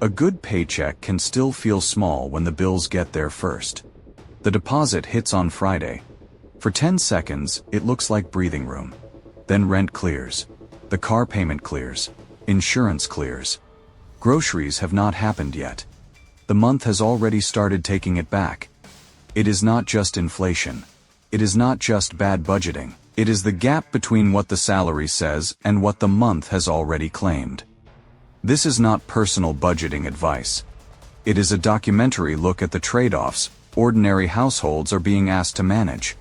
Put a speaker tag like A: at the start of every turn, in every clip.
A: A good paycheck can still feel small when the bills get there first. The deposit hits on Friday. For 10 seconds, it looks like breathing room. Then rent clears. The car payment clears. Insurance clears. Groceries have not happened yet. The month has already started taking it back. It is not just inflation. It is not just bad budgeting. It is the gap between what the salary says and what the month has already claimed. This is not personal budgeting advice. It is a documentary look at the trade-offs ordinary households are being asked to manage.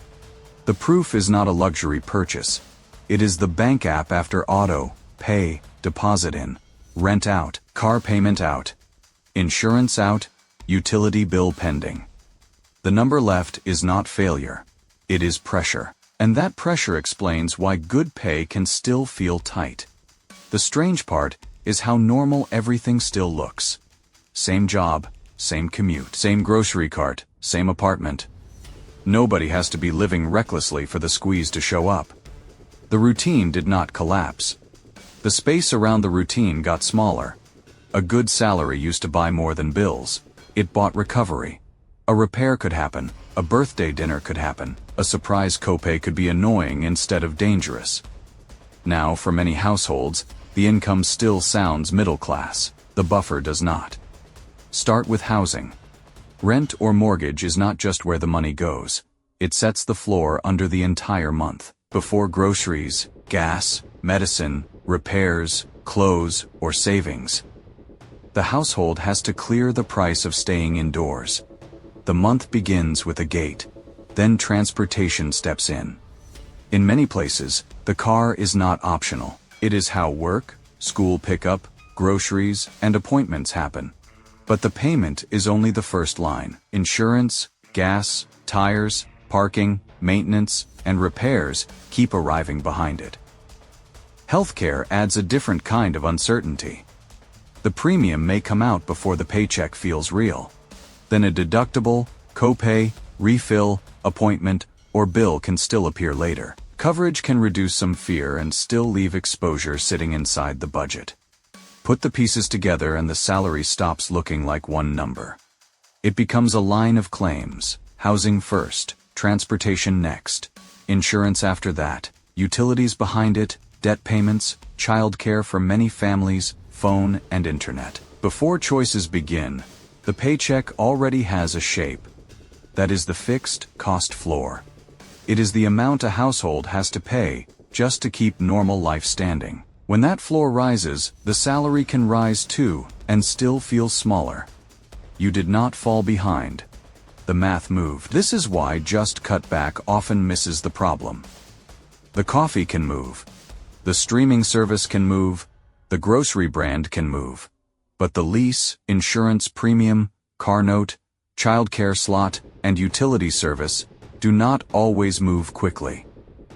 A: The proof is not a luxury purchase. It is the bank app after auto, pay, deposit in, rent out, car payment out, insurance out, utility bill pending. The number left is not failure. It is pressure. And that pressure explains why good pay can still feel tight. The strange part is how normal everything still looks. Same job, same commute, same grocery cart, same apartment. Nobody has to be living recklessly for the squeeze to show up. The routine did not collapse. The space around the routine got smaller. A good salary used to buy more than bills. It bought recovery. A repair could happen, a birthday dinner could happen, a surprise copay could be annoying instead of dangerous. Now, for many households, the income still sounds middle class. The buffer does not. Start with housing. Rent or mortgage is not just where the money goes. It sets the floor under the entire month. Before groceries, gas, medicine, repairs, clothes, or savings. The household has to clear the price of staying indoors. The month begins with a gate, then transportation steps in. In many places, the car is not optional. It is how work, school pickup, groceries, and appointments happen. But the payment is only the first line. Insurance, gas, tires, parking, maintenance, and repairs keep arriving behind it. Healthcare adds a different kind of uncertainty. The premium may come out before the paycheck feels real. Then a deductible, copay, refill, appointment, or bill can still appear later. Coverage can reduce some fear and still leave exposure sitting inside the budget. Put the pieces together and the salary stops looking like one number. It becomes a line of claims: housing first, transportation next, insurance after that, utilities behind it, debt payments, childcare for many families, phone and internet. Before choices begin, the paycheck already has a shape. That is the fixed cost floor. It is the amount a household has to pay just to keep normal life standing. When that floor rises, the salary can rise too and still feel smaller. You did not fall behind. The math moved. This is why just cut back often misses the problem. The coffee can move. The streaming service can move. The grocery brand can move. But the lease, insurance premium, car note, childcare slot, and utility service do not always move quickly.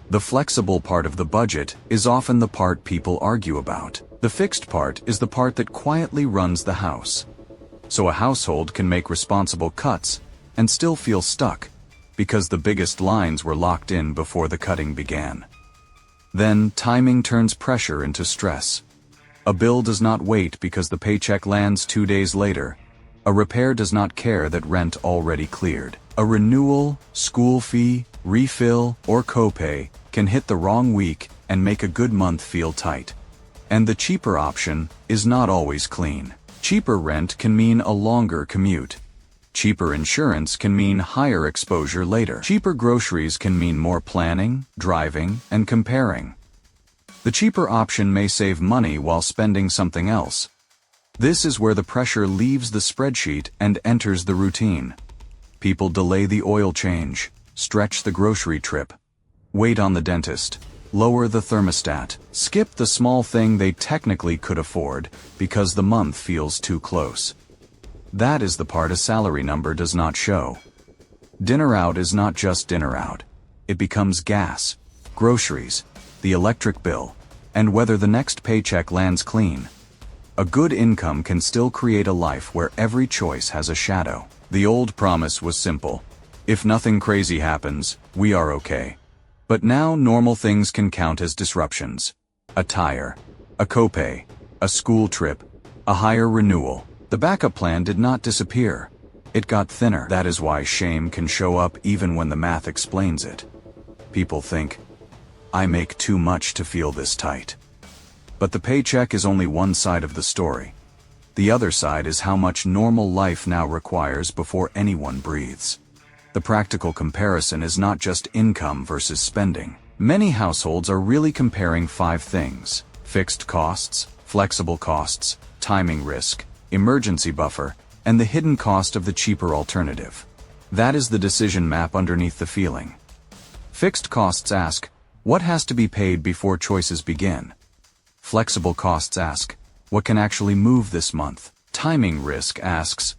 A: The flexible part of the budget is often the part people argue about. The fixed part is the part that quietly runs the house. So a household can make responsible cuts and still feel stuck because the biggest lines were locked in before the cutting began. Then timing turns pressure into stress. A bill does not wait because the paycheck lands 2 days later. A repair does not care that rent already cleared. A renewal, school fee, refill, or copay can hit the wrong week and make a good month feel tight. And the cheaper option is not always clean. Cheaper rent can mean a longer commute. Cheaper insurance can mean higher exposure later. Cheaper groceries can mean more planning, driving, and comparing. The cheaper option may save money while spending something else. This is where the pressure leaves the spreadsheet and enters the routine. People delay the oil change, stretch the grocery trip, wait on the dentist, lower the thermostat, skip the small thing they technically could afford because the month feels too close. That is the part a salary number does not show. Dinner out is not just dinner out. It becomes gas, groceries, the electric bill, and whether the next paycheck lands clean. A good income can still create a life where every choice has a shadow. The old promise was simple. If nothing crazy happens, we are okay. But now normal things can count as disruptions. A tire, a copay, a school trip, a higher renewal, The backup plan did not disappear. It got thinner. That is why shame can show up even when the math explains it. People think, I make too much to feel this tight. But the paycheck is only one side of the story. The other side is how much normal life now requires before anyone breathes. The practical comparison is not just income versus spending. Many households are really comparing 5 things: fixed costs, flexible costs, timing risk, emergency buffer, and the hidden cost of the cheaper alternative. That is the decision map underneath the feeling. Fixed costs ask, what has to be paid before choices begin? Flexible costs ask, what can actually move this month? Timing risk asks,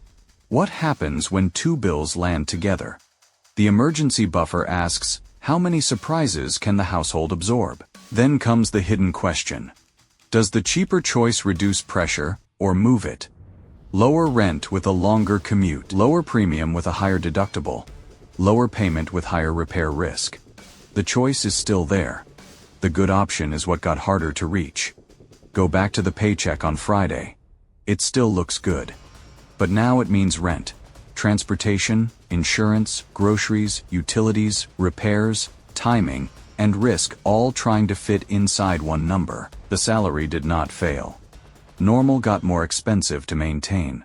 A: what happens when 2 bills land together? The emergency buffer asks, how many surprises can the household absorb? Then comes the hidden question. Does the cheaper choice reduce pressure, or move it? Lower rent with a longer commute, lower premium with a higher deductible, lower payment with higher repair risk. The choice is still there. The good option is what got harder to reach. Go back to the paycheck on Friday. It still looks good. But now it means rent, transportation, insurance, groceries, utilities, repairs, timing, and risk all trying to fit inside one number. The salary did not fail. Normal got more expensive to maintain.